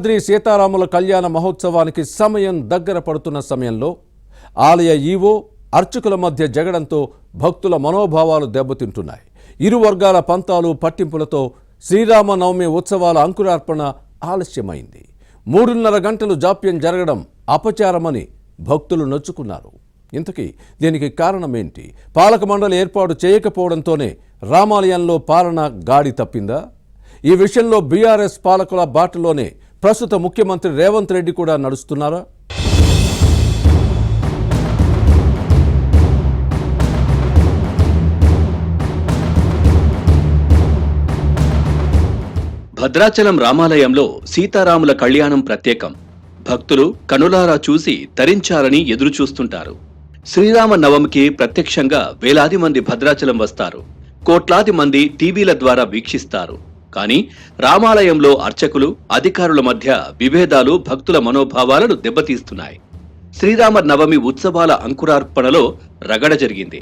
భద్రీ సీతారాముల కళ్యాణ మహోత్సవానికి సమయం దగ్గర పడుతున్న సమయంలో ఆలయ ఈవో అర్చకుల మధ్య జగడంతో భక్తుల మనోభావాలు దెబ్బతింటున్నాయి. ఇరు వర్గాల పంతాలు పట్టింపులతో శ్రీరామనవమి ఉత్సవాల అంకురార్పణ ఆలస్యమైంది. 3.5 గంటలు జాప్యం జరగడం అపచారమని భక్తులు నొచ్చుకున్నారు. ఇంతకీ దీనికి కారణమేంటి? పాలక మండలి ఏర్పాటు చేయకపోవడంతోనే రామాలయంలో పాలన గాడి తప్పిందా? ఈ విషయంలో బీఆర్ఎస్ పాలకుల బాటలోనే ప్రస్తుత ముఖ్యమంత్రి రేవంత్ రెడ్డి కూడా నడుస్తున్నారా? భద్రాచలం రామాలయంలో సీతారాముల కళ్యాణం ప్రత్యేకం. భక్తులు కనులారా చూసి తరించాలని ఎదురుచూస్తుంటారు. శ్రీరామ నవమికి ప్రత్యక్షంగా వేలాది మంది భద్రాచలం వస్తారు. కోట్లాది మంది టీవీల ద్వారా వీక్షిస్తారు. కానీ రామాలయంలో అర్చకులు, అధికారుల మధ్య విభేదాలు భక్తుల మనోభావాలను దెబ్బతీస్తున్నాయి. శ్రీరామ నవమి ఉత్సవాల అంకురార్పణలో రగడ జరిగింది.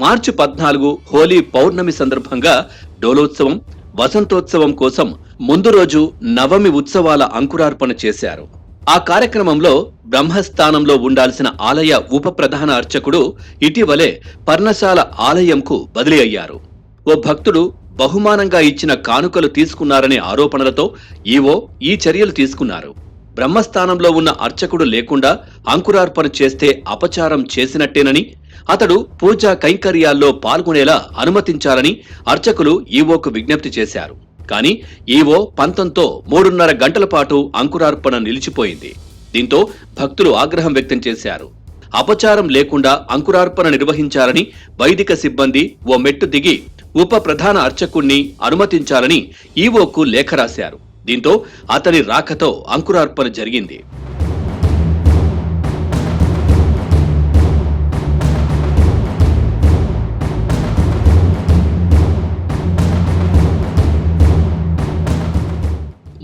మార్చి 14 హోలీ పౌర్ణమి సందర్భంగా డోలోత్సవం, వసంతోత్సవం కోసం ముందు రోజు నవమి ఉత్సవాల అంకురార్పణ చేశారు. ఆ కార్యక్రమంలో బ్రహ్మస్థానంలో ఉండాల్సిన ఆలయ ఉప ప్రధాన అర్చకుడు ఇటీవలే పర్ణశాల ఆలయంకు బదిలీ అయ్యారు. ఓ భక్తుడు బహుమానంగా ఇచ్చిన కానుకలు తీసుకున్నారనే ఆరోపణలతో ఈవో ఈ చర్యలు తీసుకున్నారు. బ్రహ్మస్థానంలో ఉన్న అర్చకుడు లేకుండా అంకురార్పణ చేస్తే అపచారం చేసినట్టేనని, అతడు పూజా కైంకర్యాల్లో పాల్గొనేలా అనుమతించాలని అర్చకులు ఈవోకు విజ్ఞప్తి చేశారు. కానీ ఈవో పంతంతో 3.5 గంటల పాటు అంకురార్పణ నిలిచిపోయింది. దీంతో భక్తులు ఆగ్రహం వ్యక్తం చేశారు. అపచారం లేకుండా అంకురార్పణ నిర్వహించాలని వైదిక సిబ్బంది ఓ మెట్టు దిగి ఉప ప్రధాన అర్చకుణ్ణి అనుమతించాలని ఈవోకు లేఖ రాశారు. దీంతో అతని రాకతో అంకురార్పణ జరిగింది.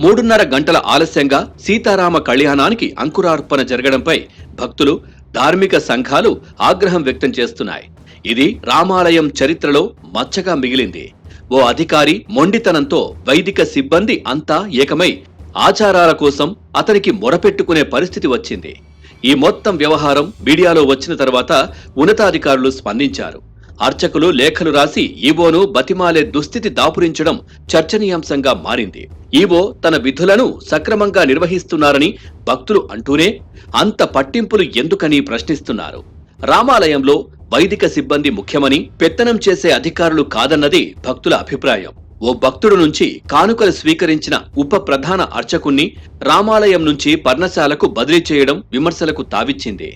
మూడున్నర గంటల ఆలస్యంగా సీతారామ కళ్యాణానికి అంకురార్పణ జరగడంపై భక్తులు, ధార్మిక సంఘాలు ఆగ్రహం వ్యక్తం చేస్తున్నాయి. ఇది రామాలయం చరిత్రలో మచ్చగా మిగిలింది. ఓ అధికారి మొండితనంతో వైదిక సిబ్బంది అంతా ఏకమై ఆచారాల కోసం అతనికి మొరపెట్టుకునే పరిస్థితి వచ్చింది. ఈ మొత్తం వ్యవహారం మీడియాలో వచ్చిన తర్వాత ఉన్నతాధికారులు స్పందించారు. అర్చకులు లేఖలు రాసి ఈవోను బతిమాలే దుస్థితి దాపురించడం చర్చనీయాంశంగా మారింది. ఈవో తన విధులను సక్రమంగా నిర్వహిస్తున్నారని భక్తులు అంటూనే అంత పట్టింపులు ఎందుకని ప్రశ్నిస్తున్నారు. రామాలయంలో వైదిక సిబ్బంది ముఖ్యమని, పెత్తనం చేసే అధికారులు కాదన్నది భక్తుల అభిప్రాయం. ఓ భక్తుడు నుంచి కానుకలు స్వీకరించిన ఉప ప్రధాన అర్చకుణ్ణి రామాలయం నుంచి పర్ణశాలకు బదిలీ చేయడం విమర్శలకు తావిచ్చింది.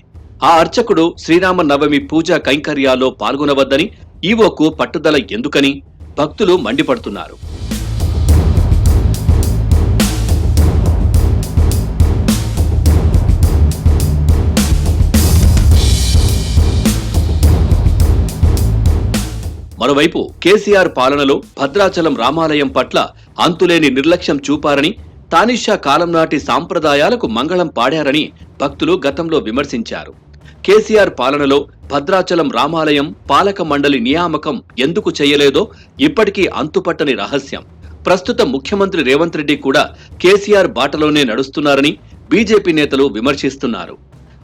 ఆ అర్చకుడు శ్రీరామ నవమి పూజా కైంకర్యాల్లో పాల్గొనవద్దని ఈవోకు పట్టుదల ఎందుకని భక్తులు మండిపడుతున్నారు. మరోవైపు కేసీఆర్ పాలనలో భద్రాచలం రామాలయం పట్ల అంతులేని నిర్లక్ష్యం చూపారని, తానిషా కాలం నాటి సాంప్రదాయాలకు మంగళం పాడారని భక్తులు గతంలో విమర్శించారు. కేసీఆర్ పాలనలో భద్రాచలం రామాలయం పాలక మండలి నియామకం ఎందుకు చేయలేదో ఇప్పటికీ అంతుపట్టని రహస్యం. ప్రస్తుత ముఖ్యమంత్రి రేవంత్ రెడ్డి కూడా కేసీఆర్ బాటలోనే నడుస్తున్నారని బీజేపీ నేతలు విమర్శిస్తున్నారు.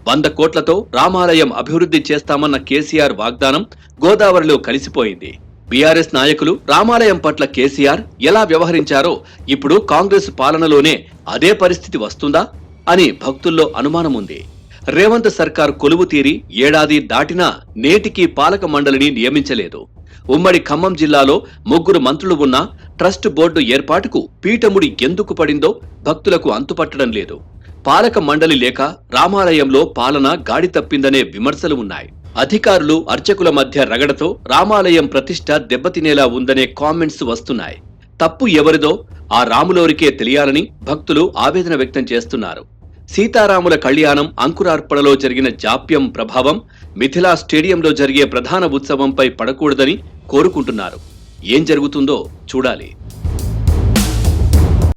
100 కోట్లతో రామాలయం అభివృద్ధి చేస్తామన్న కేసీఆర్ వాగ్దానం గోదావరిలో కలిసిపోయింది. బీఆర్ఎస్ నాయకులు రామాలయం పట్ల కేసీఆర్ ఎలా వ్యవహరించారో ఇప్పుడు కాంగ్రెస్ పాలనలోనే అదే పరిస్థితి వస్తుందా అని భక్తుల్లో అనుమానముంది. రేవంత్ సర్కార్ కొలువు తీరి ఏడాది దాటినా నేటికి పాలక మండలిని నియమించలేదు. ఉమ్మడి ఖమ్మం జిల్లాలో 3 మంత్రులు ఉన్నా ట్రస్ట్ బోర్డు ఏర్పాటుకు పీఠముడి ఎందుకు పడిందో భక్తులకు అంతుపట్టడం లేదు. పాలక మండలి లేక రామాలయంలో పాలన గాడి తప్పిందనే విమర్శలు ఉన్నాయి. అధికారులు, అర్చకుల మధ్య రగడతో రామాలయం ప్రతిష్ట దెబ్బతినేలా ఉందనే కామెంట్స్ వస్తున్నాయి. తప్పు ఎవరిదో ఆ రాములోరికే తెలియాలని భక్తులు ఆవేదన వ్యక్తం చేస్తున్నారు. సీతారాముల కళ్యాణం అంకురార్పణలో జరిగిన జాప్యం ప్రభావం మిథిలా స్టేడియంలో జరిగే ప్రధాన ఉత్సవంపై పడకూడదని కోరుకుంటున్నారు. ఏం జరుగుతుందో చూడాలి.